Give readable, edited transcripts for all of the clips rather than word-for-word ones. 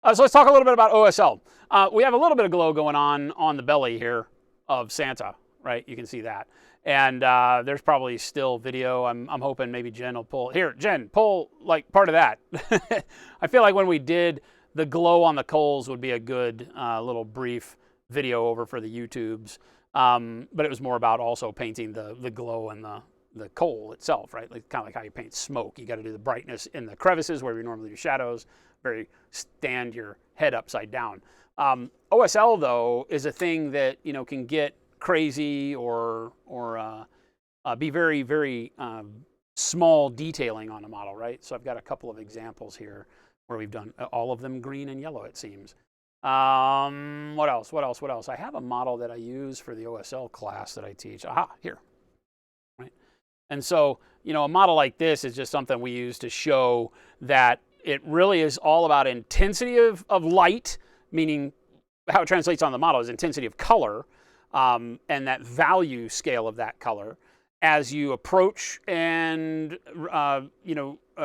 So let's talk a little bit about OSL. We have a little bit of glow going on the belly here of Santa, right? You can see that. And there's probably still video. I'm hoping maybe Jen will pull. Here, Jen, pull like part of that. I feel like when we did the glow on the coals would be a good little brief video over for the YouTubes. But it was more about also painting the glow and the coal itself, right? Like, kind of like how you paint smoke. You got to do the brightness in the crevices where you normally do shadows. Stand your head upside down. OSL though is a thing that can get crazy or be very small detailing on a model, right? So I've got a couple of examples here where we've done all of them green and yellow, it seems. What else? I have a model that I use for the OSL class that I teach. Aha, here. Right. And so, a model like this is just something we use to show that it really is all about intensity of light, meaning how it translates on the model is intensity of color, and that value scale of that color as you approach and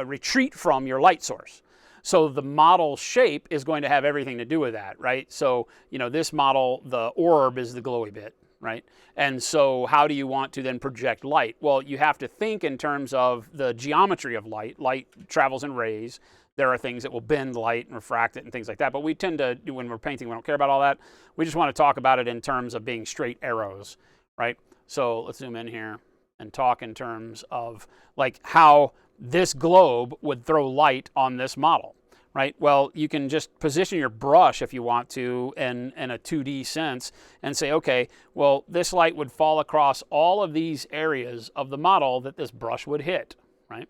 retreat from your light source. So the model shape is going to have everything to do with that, right? So this model, the orb is the glowy bit, right? And so how do you want to then project light? Well, you have to think in terms of the geometry of light. Light travels in rays. There are things that will bend light and refract it and things like that. But we tend to, when we're painting, we don't care about all that. We just want to talk about it in terms of being straight arrows, right? So let's zoom in here and talk in terms of like how this globe would throw light on this model, right? Well, you can just position your brush if you want to in a 2D sense and say, okay, well, this light would fall across all of these areas of the model that this brush would hit, right?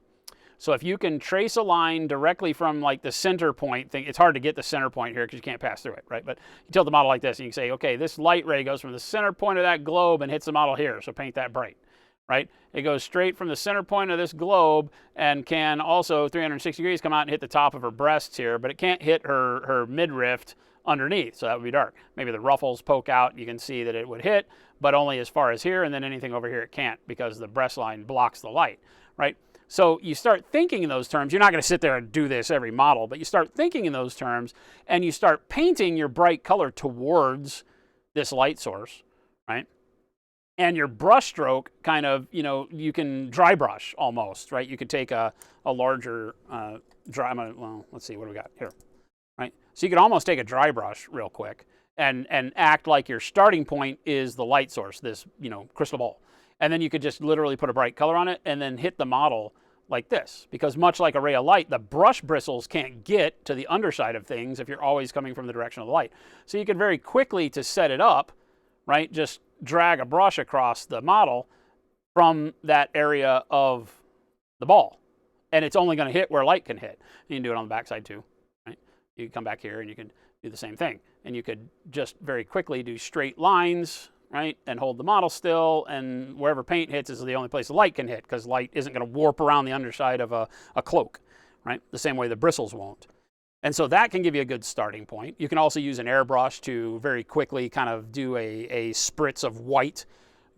So if you can trace a line directly from like the center point thing, it's hard to get the center point here because you can't pass through it, right? But you tilt the model like this and you can say, okay, this light ray goes from the center point of that globe and hits the model here, so paint that bright, right? It goes straight from the center point of this globe and can also 360 degrees come out and hit the top of her breasts here, but it can't hit her midriff underneath, so that would be dark. Maybe the ruffles poke out, you can see that it would hit, but only as far as here, and then anything over here it can't because the breast line blocks the light, right? So you start thinking in those terms. You're not going to sit there and do this every model, but you start thinking in those terms and you start painting your bright color towards this light source, right? And your brush stroke kind of, you can dry brush almost, right? You could take a larger well, let's see, what do we got here, right? So you could almost take a dry brush real quick and act like your starting point is the light source, this, crystal ball. And then you could just literally put a bright color on it and then hit the model like this. Because much like a ray of light, the brush bristles can't get to the underside of things if you're always coming from the direction of the light. So you can very quickly, to set it up, right, just drag a brush across the model from that area of the ball. And it's only going to hit where light can hit. You can do it on the backside too, right? You can come back here and you can do the same thing. And you could just very quickly do straight lines, right, and hold the model still, and wherever paint hits is the only place the light can hit because light isn't going to warp around the underside of a cloak, right, the same way the bristles won't. And so that can give you a good starting point. You can also use an airbrush to very quickly kind of do a spritz of white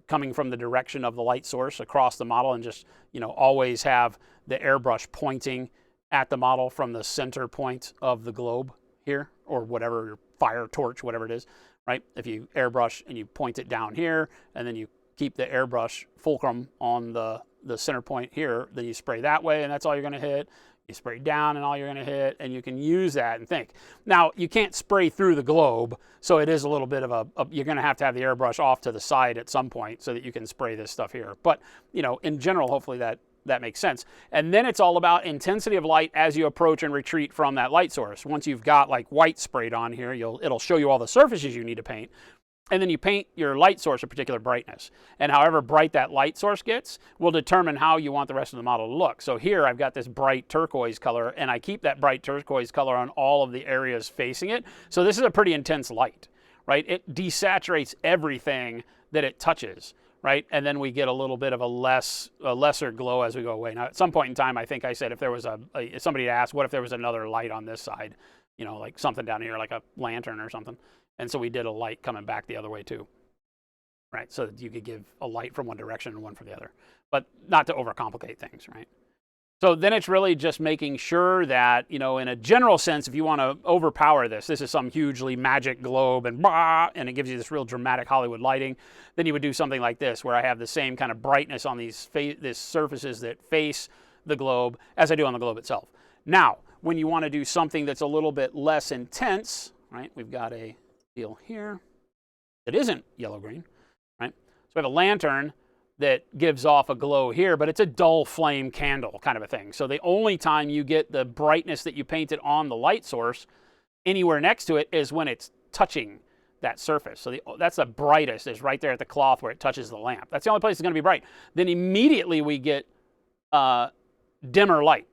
coming from the direction of the light source across the model and just, always have the airbrush pointing at the model from the center point of the globe here, or whatever, your fire torch, whatever it is, right? If you airbrush and you point it down here, and then you keep the airbrush fulcrum on the center point here, then you spray that way, and that's all you're going to hit. You spray down, and all you're going to hit, and you can use that and think. Now, you can't spray through the globe, so it is a little bit of you're going to have the airbrush off to the side at some point so that you can spray this stuff here. But, in general, hopefully that makes sense. And then it's all about intensity of light as you approach and retreat from that light source. Once you've got like white sprayed on here, it'll show you all the surfaces you need to paint. And then you paint your light source a particular brightness. And however bright that light source gets will determine how you want the rest of the model to look. So here I've got this bright turquoise color, and I keep that bright turquoise color on all of the areas facing it. So this is a pretty intense light, right? It desaturates everything that it touches, right? And then we get a little bit of a lesser glow as we go away. Now, at some point in time, I think I said if there was somebody asked, what if there was another light on this side, like something down here, like a lantern or something. And so we did a light coming back the other way too, right? So that you could give a light from one direction and one from the other, but not to overcomplicate things, right? So then it's really just making sure that, you know, in a general sense, if you want to overpower this is some hugely magic globe and bah, and it gives you this real dramatic Hollywood lighting, then you would do something like this, where I have the same kind of brightness on these surfaces that face the globe as I do on the globe itself. Now, when you want to do something that's a little bit less intense, right, we've got a deal here that isn't yellow-green, right? So we have a lantern that gives off a glow here, but it's a dull flame candle kind of a thing. So the only time you get the brightness that you painted on the light source anywhere next to it is when it's touching that surface. So that's the brightest, is right there at the cloth where it touches the lamp. That's the only place it's going to be bright. Then immediately we get dimmer light,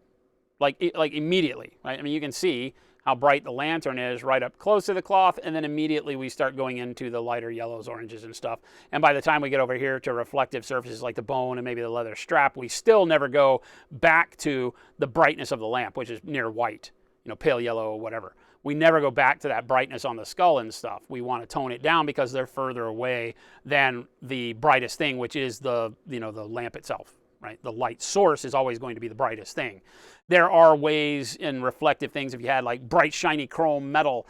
like immediately, right? I mean, you can see how bright the lantern is right up close to the cloth, and then immediately we start going into the lighter yellows, oranges, and stuff. And by the time we get over here to reflective surfaces like the bone and maybe the leather strap, we still never go back to the brightness of the lamp, which is near white, you know, pale yellow or whatever. We never go back to that brightness on the skull and stuff. We want to tone it down because they're further away than the brightest thing, which is the, you know, the lamp itself. Right? The light source is always going to be the brightest thing. There are ways in reflective things, if you had like bright, shiny chrome metal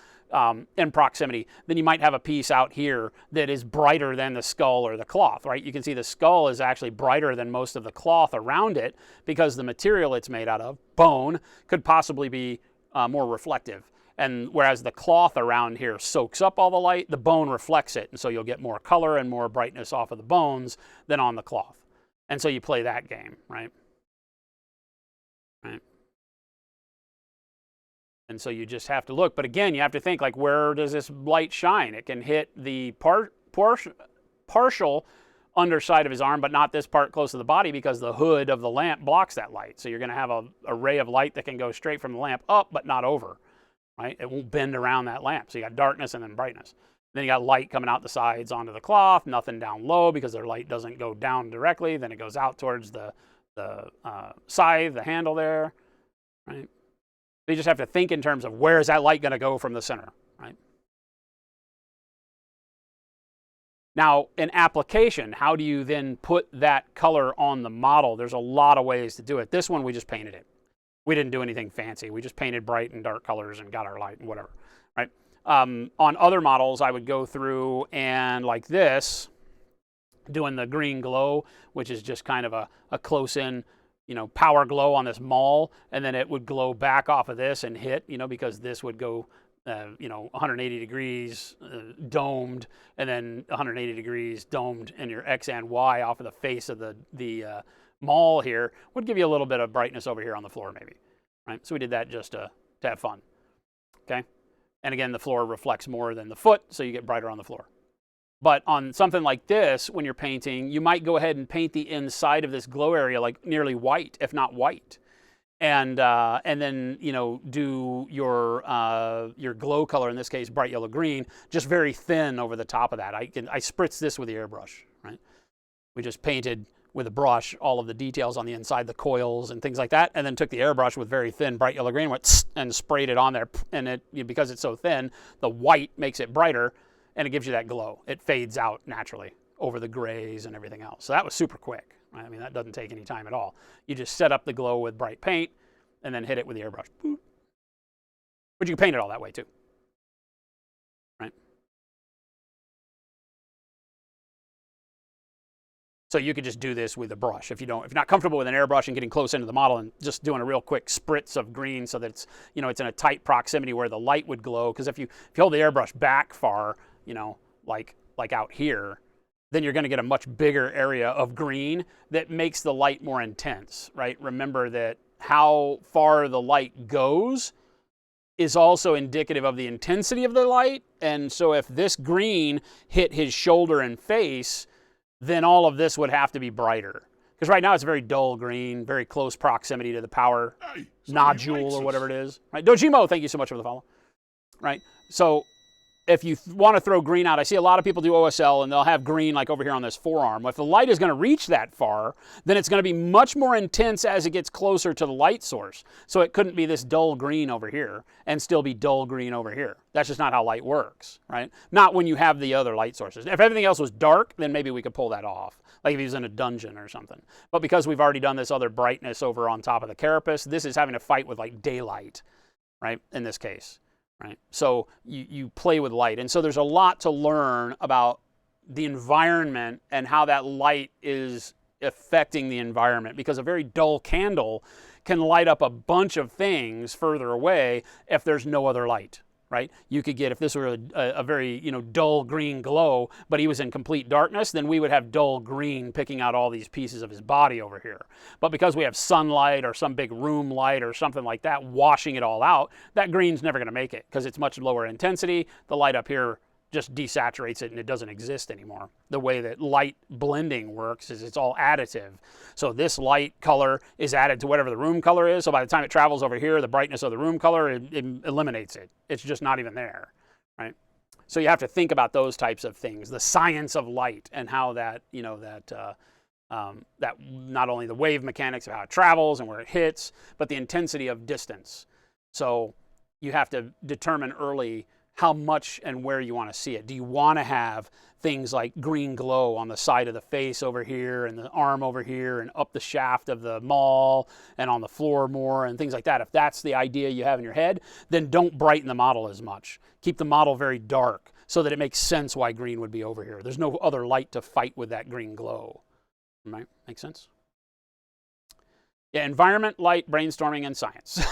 in proximity, then you might have a piece out here that is brighter than the skull or the cloth, right? You can see the skull is actually brighter than most of the cloth around it because the material it's made out of, bone, could possibly be more reflective. And whereas the cloth around here soaks up all the light, the bone reflects it, and so you'll get more color and more brightness off of the bones than on the cloth. And so you play that game, right? Right. And so you just have to look. But again, you have to think, like, where does this light shine? It can hit the partial underside of his arm, but not this part close to the body because the hood of the lamp blocks that light. So you're going to have a ray of light that can go straight from the lamp up, but not over, right? It won't bend around that lamp. So you got darkness and then brightness. Then you got light coming out the sides onto the cloth, nothing down low because their light doesn't go down directly. Then it goes out towards the scythe, the handle there, right? So you just have to think in terms of where is that light going to go from the center, right? Now, in application, how do you then put that color on the model? There's a lot of ways to do it. This one, we just painted it. We didn't do anything fancy. We just painted bright and dark colors and got our light and whatever, right? On other models, I would go through and like this, doing the green glow, which is just kind of a close-in, you know, power glow on this maul, and then it would glow back off of this and hit, you know, because this would go, you know, 180 degrees domed, and then 180 degrees domed in your X and Y off of the face of the maul here, would give you a little bit of brightness over here on the floor maybe, right? So we did that just to have fun, okay? And again, the floor reflects more than the foot, so you get brighter on the floor. But on something like this, when you're painting, you might go ahead and paint the inside of this glow area like nearly white, if not white. And then, you know, do your glow color, in this case, bright yellow green, just very thin over the top of that. I spritzed this with the airbrush, right? We just painted with a brush all of the details on the inside, the coils and things like that, and then took the airbrush with very thin bright yellow green, went and sprayed it on there, and it, because it's so thin, the white makes it brighter, and it gives you that glow. It fades out naturally over the grays and everything else. So that was super quick, right? I mean, that doesn't take any time at all. You just set up the glow with bright paint, and then hit it with the airbrush. Boop. But you can paint it all that way too, right? So you could just do this with a brush if you're not comfortable with an airbrush and getting close into the model and just doing a real quick spritz of green so that it's, you know, it's in a tight proximity where the light would glow. Because if you hold the airbrush back far, you know, like out here, then you're going to get a much bigger area of green that makes the light more intense, right? Remember that how far the light goes is also indicative of the intensity of the light. And so if this green hit his shoulder and face, then all of this would have to be brighter. Because right now it's very dull green, very close proximity to the power nodule or whatever it is. Right? Dojimo, thank you so much for the follow. Right? So if you want to throw green out, I see a lot of people do OSL and they'll have green like over here on this forearm. If the light is going to reach that far, then it's going to be much more intense as it gets closer to the light source. So it couldn't be this dull green over here and still be dull green over here. That's just not how light works, right? Not when you have the other light sources. If everything else was dark, then maybe we could pull that off, like if he was in a dungeon or something. But because we've already done this other brightness over on top of the carapace, this is having to fight with like daylight, right, in this case. Right? So you play with light. And so there's a lot to learn about the environment and how that light is affecting the environment, because a very dull candle can light up a bunch of things further away if there's no other light. Right? You could get, if this were a very dull green glow, but he was in complete darkness, then we would have dull green picking out all these pieces of his body over here. But because we have sunlight or some big room light or something like that washing it all out, that green's never going to make it because it's much lower intensity. The light up here just desaturates it and it doesn't exist anymore. The way that light blending works is it's all additive. So this light color is added to whatever the room color is. So by the time it travels over here, the brightness of the room color, it eliminates it. It's just not even there, right? So you have to think about those types of things, the science of light and how that, that not only the wave mechanics of how it travels and where it hits, but the intensity of distance. So you have to determine early how much and where you want to see it. Do you want to have things like green glow on the side of the face over here and the arm over here and up the shaft of the maul and on the floor more and things like that? If that's the idea you have in your head, then don't brighten the model as much. Keep the model very dark so that it makes sense why green would be over here. There's no other light to fight with that green glow. Right? Make sense? Yeah, environment, light, brainstorming, and science.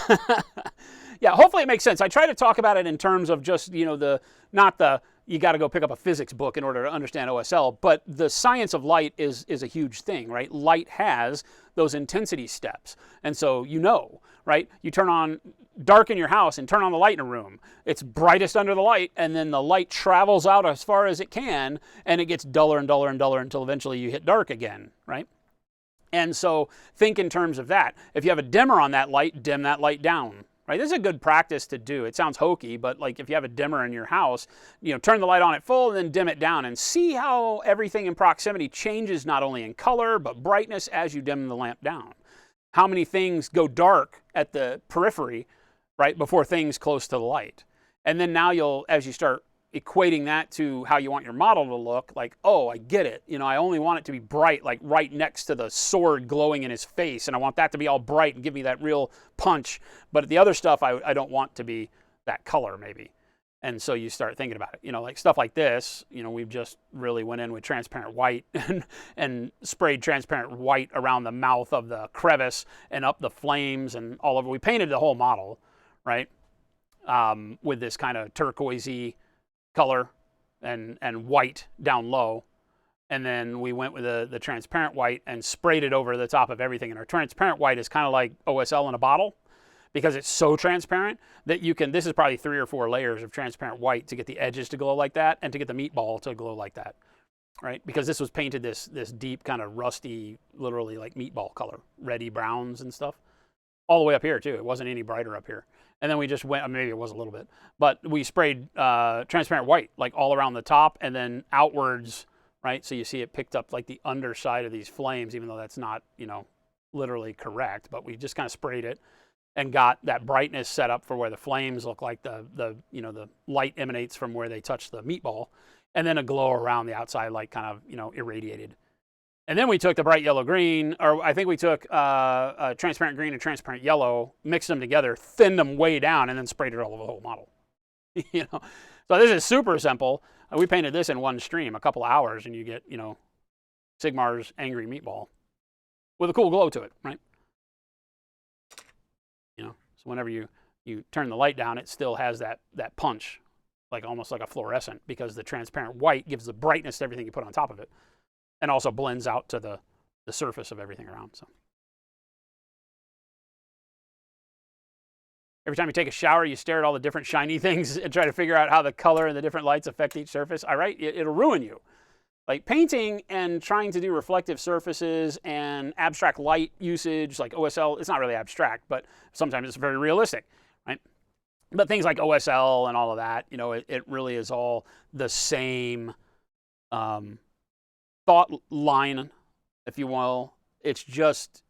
Yeah, hopefully it makes sense. I try to talk about it in terms of just, not the, you got to go pick up a physics book in order to understand OSL, but the science of light is a huge thing, right? Light has those intensity steps. And so, right? You turn on, darken your house and turn on the light in a room. It's brightest under the light, and then the light travels out as far as it can, and it gets duller and duller and duller until eventually you hit dark again, right? And so think in terms of that. If you have a dimmer on that light, dim that light down. Right? This is a good practice to do. It sounds hokey, but like if you have a dimmer in your house, turn the light on at full and then dim it down and see how everything in proximity changes not only in color, but brightness as you dim the lamp down. How many things go dark at the periphery, right, before things close to the light. And then now as you start equating that to how you want your model to look, like, oh, I get it. I only want it to be bright, like right next to the sword glowing in his face, and I want that to be all bright and give me that real punch. But the other stuff, I don't want to be that color, maybe. And so you start thinking about it. Like stuff like this, we've just really went in with transparent white and sprayed transparent white around the mouth of the crevice and up the flames and all over. We painted the whole model, right, with this kind of turquoisey color and white down low, and then we went with the transparent white and sprayed it over the top of everything. And our transparent white is kind of like OSL in a bottle because it's so transparent that this is probably 3 or 4 layers of transparent white to get the edges to glow like that and to get the meatball to glow like that, right? Because this was painted this deep kind of rusty, literally like meatball color, reddy browns and stuff, all the way up here too. It wasn't any brighter up here. And then we just went, maybe it was a little bit, but we sprayed transparent white, like all around the top and then outwards, right? So you see it picked up like the underside of these flames, even though that's not, literally correct, but we just kind of sprayed it and got that brightness set up for where the flames look like the light emanates from where they touch the meatball, and then a glow around the outside, like kind of, irradiated. And then we took the bright yellow green, or I think we took transparent green and transparent yellow, mixed them together, thinned them way down, and then sprayed it all over the whole model. So this is super simple. We painted this in one stream, a couple of hours, and you get, Sigmar's Angry Meatball with a cool glow to it, right? So whenever you turn the light down, it still has that punch, like almost like a fluorescent, because the transparent white gives the brightness to everything you put on top of it. And also blends out to the surface of everything around. So every time you take a shower, you stare at all the different shiny things and try to figure out how the color and the different lights affect each surface. All right, it'll ruin you. Like painting and trying to do reflective surfaces and abstract light usage, like OSL, it's not really abstract, but sometimes it's very realistic, right? But things like OSL and all of that, you know, it really is all the same thought line, if you will. It's just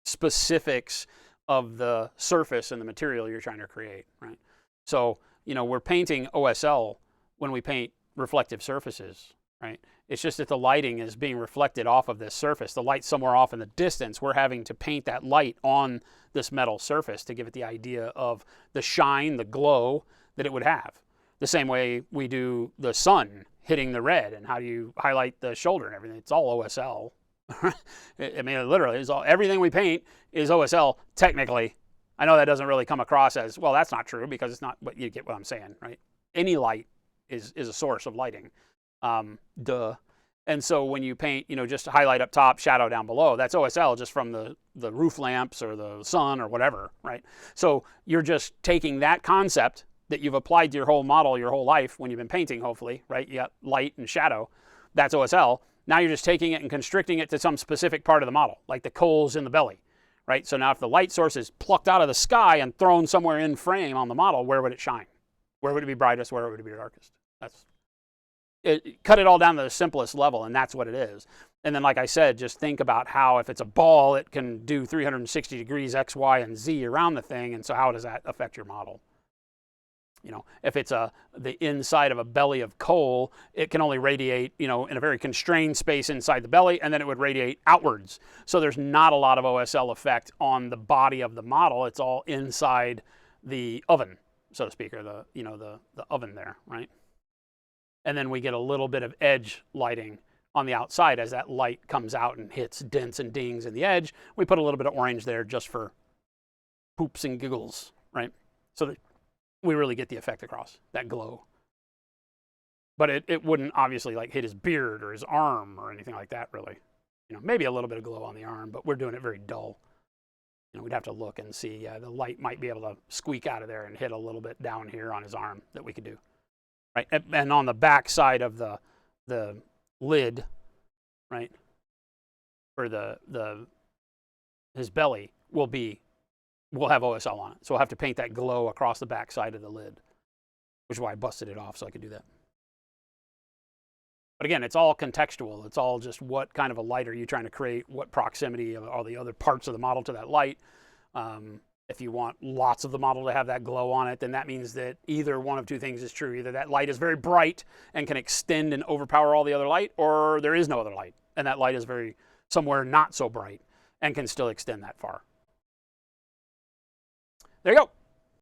specifics of the surface and the material you're trying to create, right? So, you know, we're painting OSL when we paint reflective surfaces, right? It's just that the lighting is being reflected off of this surface. The light's somewhere off in the distance. We're having to paint that light on this metal surface to give it the idea of the shine, the glow that it would have. The same way we do the sun hitting the red, and how do you highlight the shoulder and everything. It's all OSL. I mean, literally, it's all, everything we paint is OSL, technically. I know that doesn't really come across as, well, that's not true, because it's not, but you get what I'm saying, right? Any light is a source of lighting. Duh. And so when you paint, you know, just highlight up top, shadow down below, that's OSL just from the roof lamps or the sun or whatever, right? So you're just taking that concept that you've applied to your whole model your whole life when you've been painting, hopefully, right? You got light and shadow. That's OSL. Now you're just taking it and constricting it to some specific part of the model, like the coals in the belly, right? So now if the light source is plucked out of the sky and thrown somewhere in frame on the model, where would it shine? Where would it be brightest? Where would it be darkest? That's it. Cut it all down to the simplest level, and that's what it is. And then, like I said, just think about how if it's a ball, it can do 360 degrees X, Y, and Z around the thing, and so how does that affect your model? You know, if it's the inside of a belly of coal, it can only radiate, you know, in a very constrained space inside the belly, and then it would radiate outwards. So there's not a lot of OSL effect on the body of the model. It's all inside the oven, so to speak, or the, you know, the oven there, right? And then we get a little bit of edge lighting on the outside as that light comes out and hits dents and dings in the edge. We put a little bit of orange there just for poops and giggles, right? So that we really get the effect across, that glow. But it wouldn't obviously like hit his beard or his arm or anything like that, really. You know, maybe a little bit of glow on the arm, but we're doing it very dull. You know, we'd have to look and see, yeah, the light might be able to squeak out of there and hit a little bit down here on his arm that we could do. Right, and on the back side of the lid, right, for his belly will have OSL on it. So we'll have to paint that glow across the back side of the lid, which is why I busted it off so I could do that. But again, it's all contextual. It's all just what kind of a light are you trying to create, what proximity of all the other parts of the model to that light. If you want lots of the model to have that glow on it, then that means that either one of two things is true. Either that light is very bright and can extend and overpower all the other light, or there is no other light, and that light is very somewhere not so bright and can still extend that far. There you go.